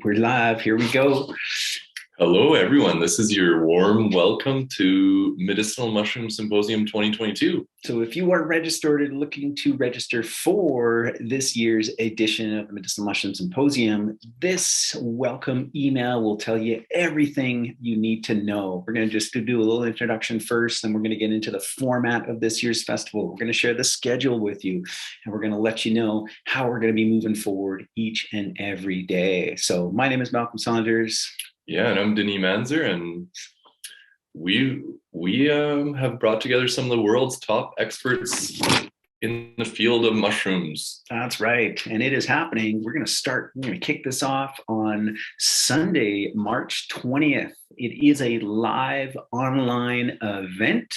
We're live. Here we go. Hello, everyone. This is your warm welcome to Medicinal Mushroom Symposium 2022. So, if you are registered and looking to register for this year's edition of the Medicinal Mushroom Symposium, this welcome email will tell you everything you need to know. We're going to just do a little introduction first, and we're going to get into the format of this year's festival. We're going to share the schedule with you, and we're going to let you know how we're going to be moving forward each and every day. So, my name is Malcolm Saunders. Yeah, and I'm Denis Manzer, and we have brought together some of the world's top experts in the field of mushrooms. That's right. And it is happening. We're going to kick this off on Sunday, March 20th. It is a live online event,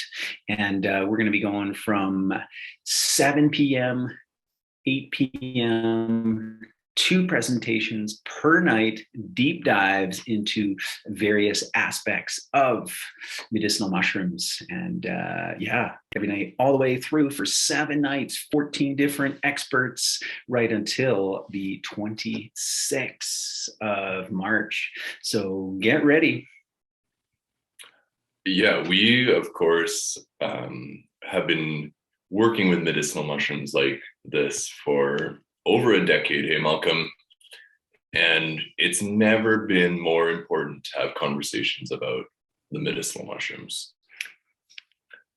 and we're going to be going from 7 p.m., 8 p.m., two presentations per night, deep dives into various aspects of medicinal mushrooms. And every night, all the way through for 7 nights, 14 different experts, right until the 26th of March. So get ready. Yeah, we, of course, have been working with medicinal mushrooms like this for over a decade, hey, Malcolm? And it's never been more important to have conversations about the medicinal mushrooms.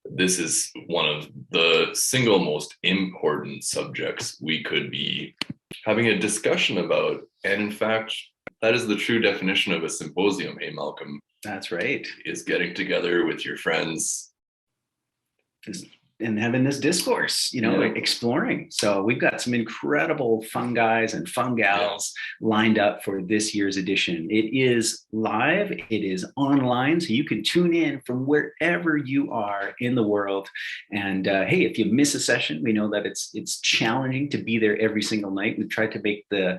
This is one of the single most important subjects we could be having a discussion about. And in fact, that is the true definition of a symposium, hey, Malcolm? That's right. Is getting together with your friends and having this discourse, exploring. So we've got some incredible fungis and fungals lined up for this year's edition. It is live, it is online, so you can tune in from wherever you are in the world. And hey, if you miss a session, we know that it's challenging to be there every single night. We've tried to make the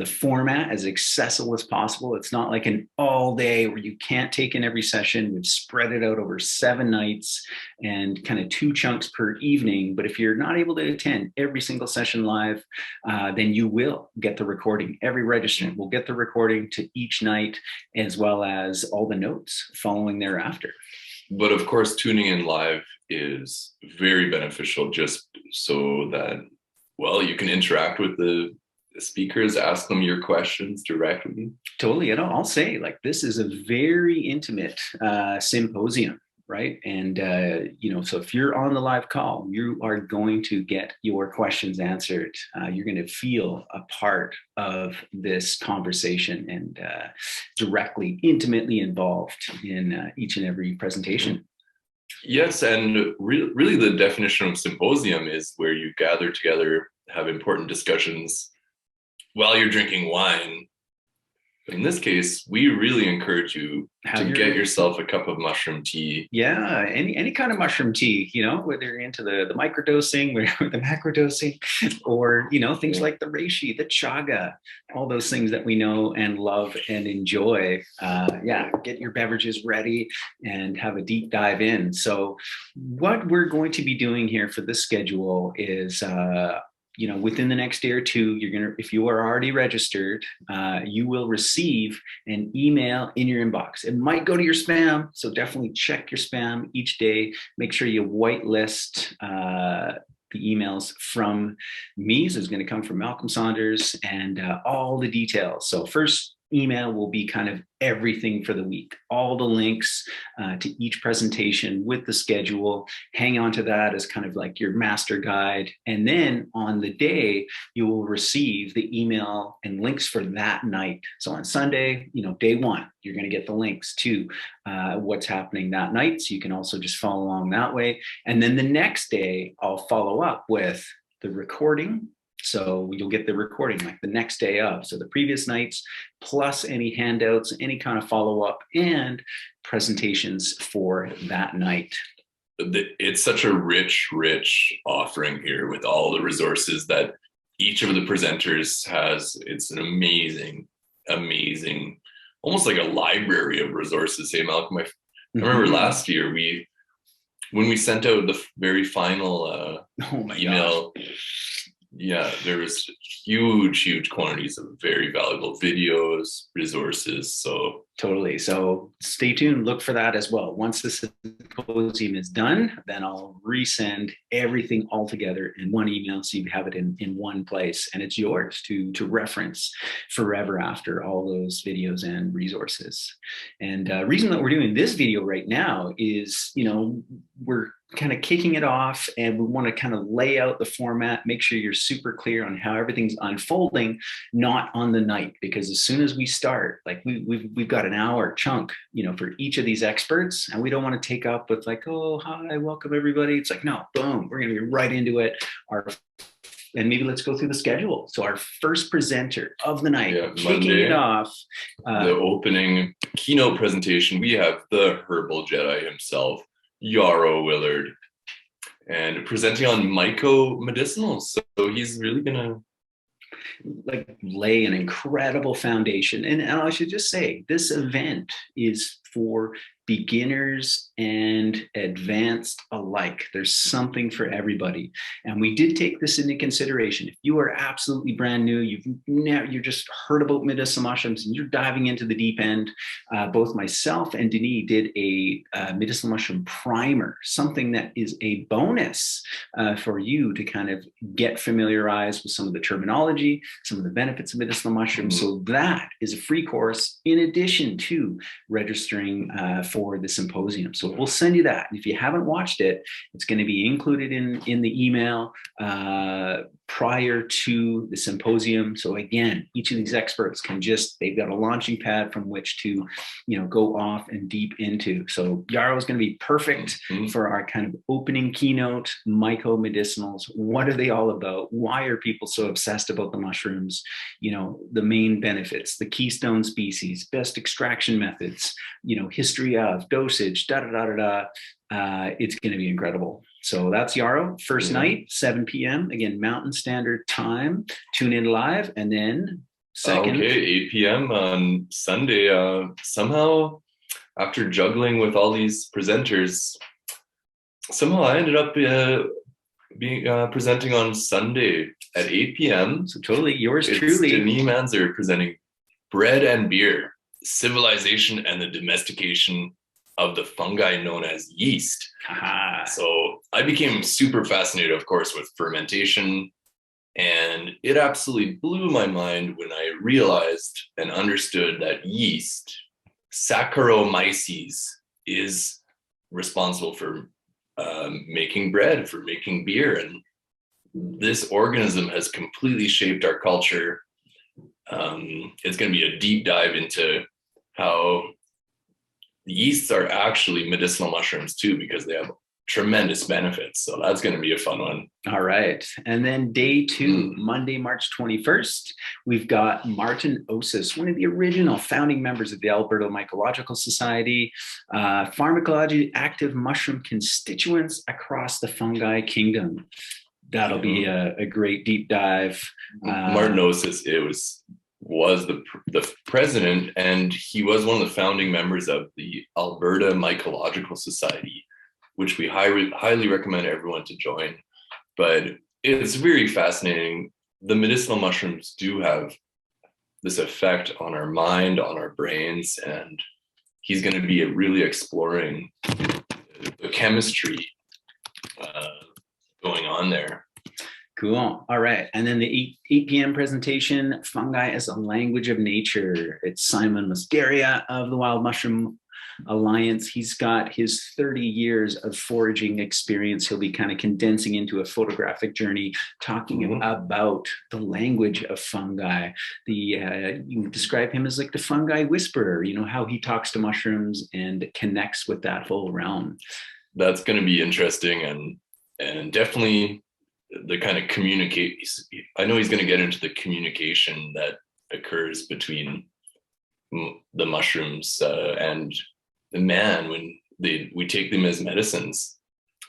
format as accessible as possible. It's not like an all day where you can't take in every session. We've spread it out over 7 nights and kind of 2 chunks per evening. But if you're not able to attend every single session live, then you will get the recording. Every registrant will get the recording to each night, as well as all the notes following thereafter. But of course, tuning in live is very beneficial just so that, well, you can interact with the speakers, ask them your questions directly. Totally. I'll say, this is a very intimate symposium, right? And so if you're on the live call, you are going to get your questions answered. You're going to feel a part of this conversation and directly, intimately involved in each and every presentation. Yes, and really the definition of symposium is where you gather together, have important discussions while you're drinking wine. In this case, we really encourage you to get yourself a cup of mushroom tea. Yeah, any kind of mushroom tea, whether you're into the microdosing, the macrodosing, or, things like the reishi, the chaga, all those things that we know and love and enjoy. Get your beverages ready and have a deep dive in. So what we're going to be doing here for this schedule is within the next day or two, if you are already registered, you will receive an email in your inbox. It might go to your spam, so definitely check your spam each day. Make sure you whitelist the emails from me. So it's going to come from Malcolm Saunders and all the details. So first email will be kind of everything for the week, all the links to each presentation with the schedule. Hang on to that as kind of like your master guide. And then on the day, you will receive the email and links for that night. So on Sunday, day 1, you're going to get the links to what's happening that night. So you can also just follow along that way. And then the next day, I'll follow up with the recording. So you'll get the recording like the next day of. So the previous nights, plus any handouts, any kind of follow-up and presentations for that night. It's such a rich offering here with all the resources that each of the presenters has. It's an amazing, almost like a library of resources. Hey, Malcolm, I remember last year when we sent out the very final email, Yeah, there's huge quantities of very valuable videos, resources. So Totally. So stay tuned. Look for that as well. Once the symposium is done, then I'll resend everything all together in one email, so you have it in one place, and it's yours to reference forever after, all those videos and resources. And reason that we're doing this video right now is, we're kind of kicking it off, and we want to kind of lay out the format, make sure you're super clear on how everything's unfolding, not on the night, because as soon as we start, like we've got an hour chunk, for each of these experts, and we don't want to take up with like, oh, hi, welcome everybody. It's like, no, boom, we're going to be right into it. And maybe let's go through the schedule. So our first presenter of the night, kicking Monday, it off, the opening keynote presentation, we have the Herbal Jedi himself, Yarrow Willard, and presenting on myco-medicinals. So he's really gonna lay an incredible foundation. And I should just say, this event is for beginners and advanced alike. There's something for everybody. And we did take this into consideration. If you are absolutely brand new, you're just heard about medicinal mushrooms and you're diving into the deep end, both myself and Denis did a medicinal mushroom primer, something that is a bonus for you to kind of get familiarized with some of the terminology, some of the benefits of medicinal mushrooms. So that is a free course in addition to registering for the symposium. So we'll send you that. And if you haven't watched it, it's going to be included in the email prior to the symposium. So again, each of these experts they've got a launching pad from which to, go off and deep into. So Yarrow is going to be perfect for our kind of opening keynote, myco-medicinals. What are they all about? Why are people so obsessed about the mushrooms? The main benefits, the keystone species, best extraction methods, history of, dosage, it's going to be incredible. So that's Yarrow, first night, 7 p.m. Again, Mountain Standard Time. Tune in live. And then second. Okay, 8 p.m. on Sunday. Somehow, after juggling with all these presenters, somehow I ended up being presenting on Sunday at 8 p.m. So totally yours truly. Denis Manzer presenting Bread and Beer, Civilization and the Domestication of the Fungi Known as Yeast. So I became super fascinated, of course, with fermentation, and it absolutely blew my mind when I realized and understood that yeast, Saccharomyces, is responsible for making bread, for making beer. And this organism has completely shaped our culture. It's going to be a deep dive into how yeasts are actually medicinal mushrooms too, because they have tremendous benefits. So that's going to be a fun one. All right. And then day 2, Monday, March 21st, we've got Martin Osis, one of the original founding members of the Alberta Mycological Society, pharmacology active mushroom constituents across the fungi kingdom. That'll be a great deep dive. Martin Osis was the president, and he was one of the founding members of the Alberta Mycological Society, which we highly recommend everyone to join. But it's very fascinating. The medicinal mushrooms do have this effect on our mind, on our brains, and he's going to be really exploring the chemistry going on there. Cool. All right. And then the 8 p.m. presentation, Fungi as a Language of Nature. It's Simon Muscaria of the Wild Mushroom Alliance. He's got his 30 years of foraging experience. He'll be kind of condensing into a photographic journey, talking about the language of fungi. You can describe him as like the fungi whisperer, how he talks to mushrooms and connects with that whole realm. That's going to be interesting, and definitely the kind of I know he's going to get into the communication that occurs between the mushrooms and the man when we take them as medicines.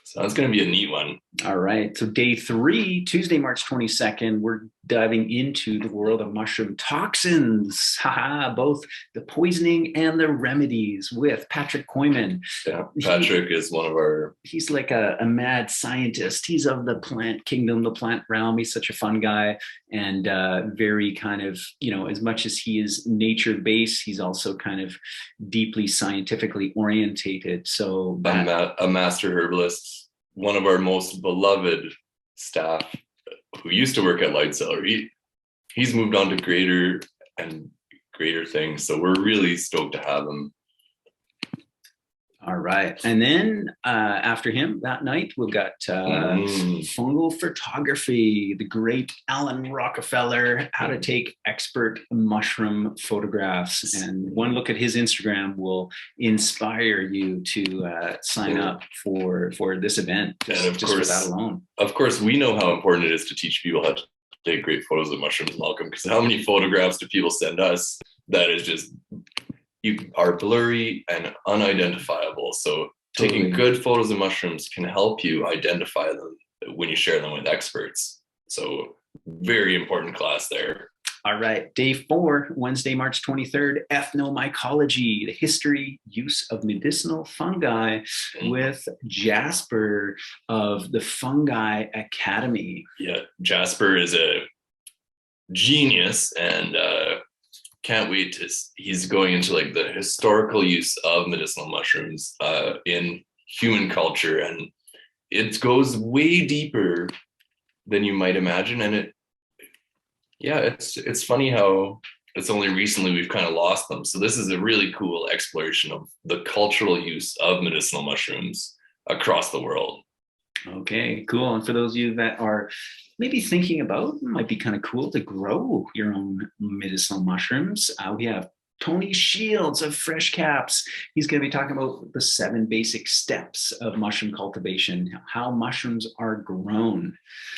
So that's going to be a neat one. All right. So day 3, Tuesday, March 22nd, we're diving into the world of mushroom toxins, both the poisoning and the remedies with Patrick Coyman. Yeah, Patrick is one of our... He's like a mad scientist. He's of the plant kingdom, the plant realm. He's such a fun guy and very kind of, as much as he is nature-based, he's also kind of deeply scientifically orientated. So a master herbalist, one of our most beloved staff who used to work at Light Cellar. He's moved on to greater and greater things. So we're really stoked to have him. All right. And then after him that night, we've got Fungal Photography, the great Alan Rockefeller, how to take expert mushroom photographs. And one look at his Instagram will inspire you to sign up for this event. Just for that alone. Of course, we know how important it is to teach people how to take great photos of mushrooms, Malcolm, because how many photographs do people send us that is just... you are blurry and unidentifiable. So taking good photos of mushrooms can help you identify them when you share them with experts. So very important class there. All right. Day 4, Wednesday, March 23rd, Ethnomycology, the history, use of medicinal fungi with Jasper of the Fungi Academy. Yeah, Jasper is a genius and can't wait to... he's going into like the historical use of medicinal mushrooms in human culture, and it goes way deeper than you might imagine. And it's funny how it's only recently we've kind of lost them. So this is a really cool exploration of the cultural use of medicinal mushrooms across the world. Okay, cool. And for those of you that are maybe thinking about, it might be kind of cool to grow your own medicinal mushrooms. We have Tony Shields of Fresh Caps. He's going to be talking about the 7 basic steps of mushroom cultivation, how mushrooms are grown.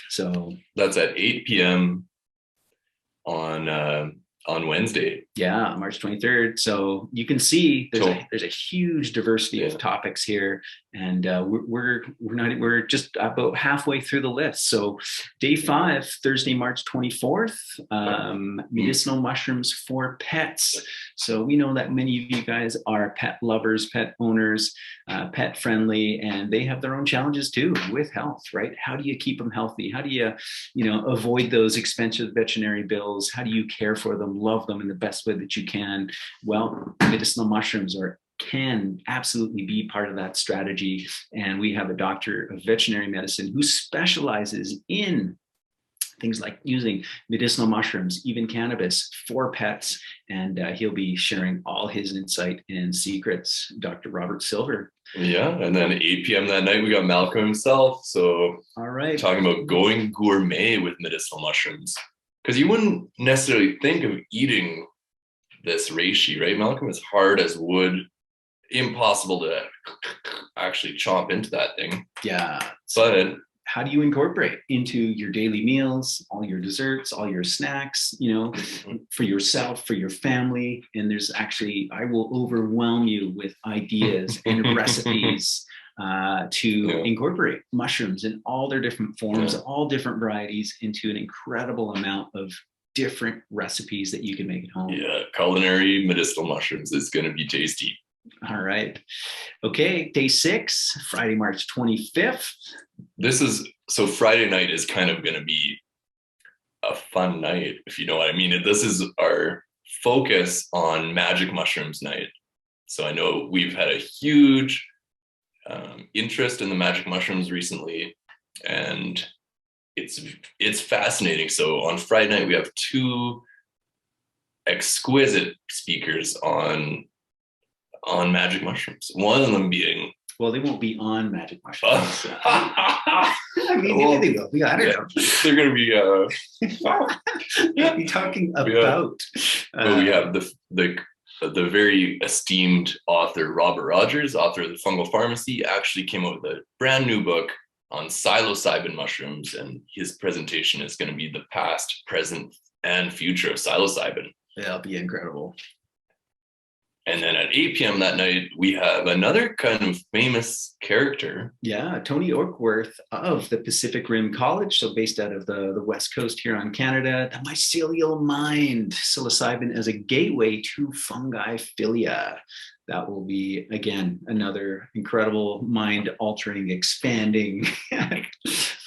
So that's at 8 p.m. on Wednesday. Yeah, March 23rd. So you can see there's a huge diversity of topics here, and we're just about halfway through the list. So day 5, Thursday, March 24th, medicinal mushrooms for pets. So we know that many of you guys are pet lovers, pet owners, pet friendly, and they have their own challenges too with health, right? How do you keep them healthy? How do you avoid those expensive veterinary bills? How do you care for them, love them in the best way that you can? Well, medicinal mushrooms can absolutely be part of that strategy. And we have a doctor of veterinary medicine who specializes in things like using medicinal mushrooms, even cannabis, for pets. And he'll be sharing all his insight and secrets, Dr. Robert Silver. Yeah, and then 8 p.m. that night, we got Malcolm himself. So all right, talking about going gourmet with medicinal mushrooms. Because you wouldn't necessarily think of eating this reishi, right, Malcolm? It's hard as wood, impossible to actually chomp into that thing. Yeah. But how do you incorporate into your daily meals, all your desserts, all your snacks, for yourself, for your family? And there's actually, I will overwhelm you with ideas and recipes to incorporate mushrooms in all their different forms, all different varieties, into an incredible amount of different recipes that you can make at home. Yeah, culinary medicinal mushrooms is going to be tasty. All right. Okay, day 6, Friday, March 25th. So Friday night is kind of going to be a fun night, if you know what I mean. This is our focus on magic mushrooms night. So I know we've had a huge interest in the magic mushrooms recently, and it's fascinating. So on Friday night, we have 2 exquisite speakers on magic mushrooms. One of them being... Well, they won't be on magic mushrooms. I mean, well, maybe they will. Yeah, I don't know. They're going to be... You'll be talking about... But we have the very esteemed author, Robert Rogers, author of The Fungal Pharmacy, actually came out with a brand new book on psilocybin mushrooms, and his presentation is going to be the past, present, and future of psilocybin. That'll be incredible. And then at 8 p.m. that night, we have another kind of famous character. Yeah, Tony Orkworth of the Pacific Rim College, so based out of the West Coast here on Canada. The mycelial mind, psilocybin as a gateway to fungi philia. That will be, again, another incredible mind-altering, expanding,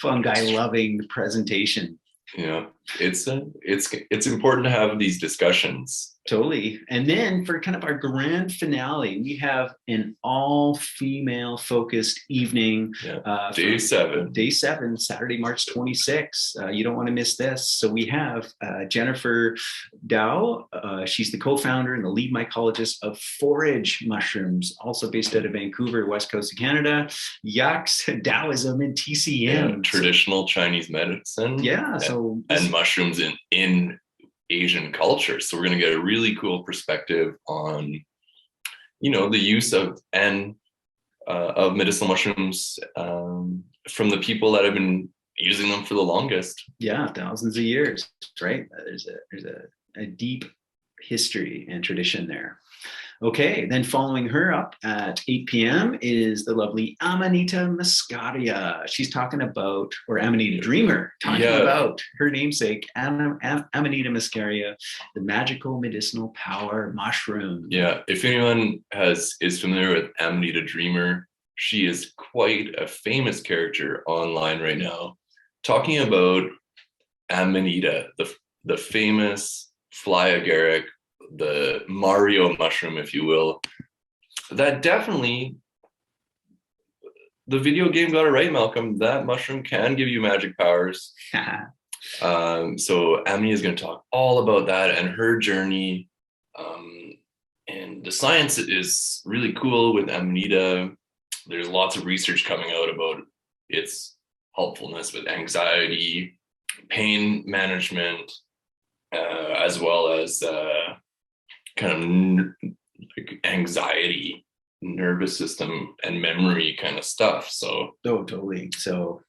fungi-loving presentation. Yeah, it's important to have these discussions. Totally. And then for kind of our grand finale, we have an all-female focused evening. Yeah. Day 7, Saturday, March 26th. You don't want to miss this. So we have Jennifer Dow. She's the co-founder and the lead mycologist of Forage Mushrooms, also based out of Vancouver, West Coast of Canada. Yaks, Taoism, and TCM. Yeah, traditional Chinese medicine. Yeah. And mushrooms in Asian culture. So we're going to get a really cool perspective on, the use of medicinal mushrooms from the people that have been using them for the longest. Yeah, thousands of years, right? There's a deep history and tradition there. Okay, then following her up at 8 p.m. is the lovely Amanita Muscaria. She's talking about, or Amanita Dreamer, talking about her namesake, Amanita Muscaria, the magical medicinal power mushroom. Yeah, if anyone is familiar with Amanita Dreamer, she is quite a famous character online right now, talking about Amanita, the famous fly agaric, the Mario mushroom, if you will. That definitely, the video game got it right, Malcolm. That mushroom can give you magic powers. So Amanita is going to talk all about that and her journey. And the science is really cool with Amanita. There's lots of research coming out about its helpfulness with anxiety, pain management, as well as kind of like anxiety, nervous system, and memory kind of stuff. So totally. So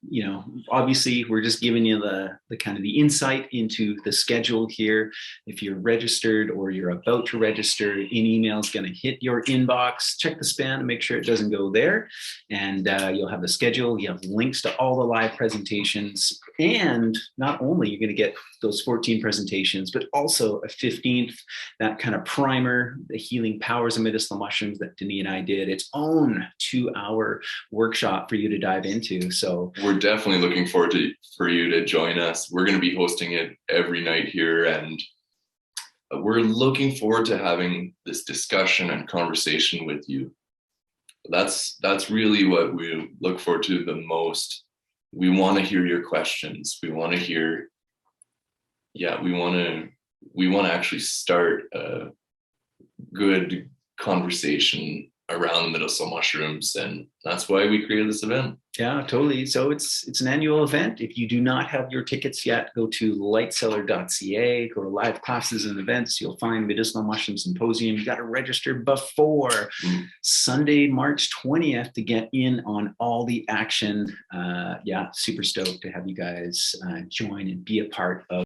obviously we're just giving you the kind of the insight into the schedule here. If you're registered or you're about to register, an email is going to hit your inbox. Check the spam and make sure it doesn't go there. And you'll have the schedule. You have links to all the live presentations. And not only you're going to get those 14 presentations, but also a 15th, that kind of primer, the healing powers of medicinal mushrooms that Denis and I did, its own 2-hour workshop for you to dive into. So we're definitely looking forward for you to join us. We're going to be hosting it every night here, and we're looking forward to having this discussion and conversation with you. That's really what we look forward to the most. We want to hear your questions. We want to hear, we want to actually start a good conversation around medicinal mushrooms, and that's why we created this event. Yeah, totally. So it's an annual event. If you do not have your tickets yet, go to lightseller.ca, go to live classes and events. You'll find Medicinal Mushroom Symposium. You got to register before Sunday, March 20th to get in on all the action. Super stoked to have you guys join and be a part of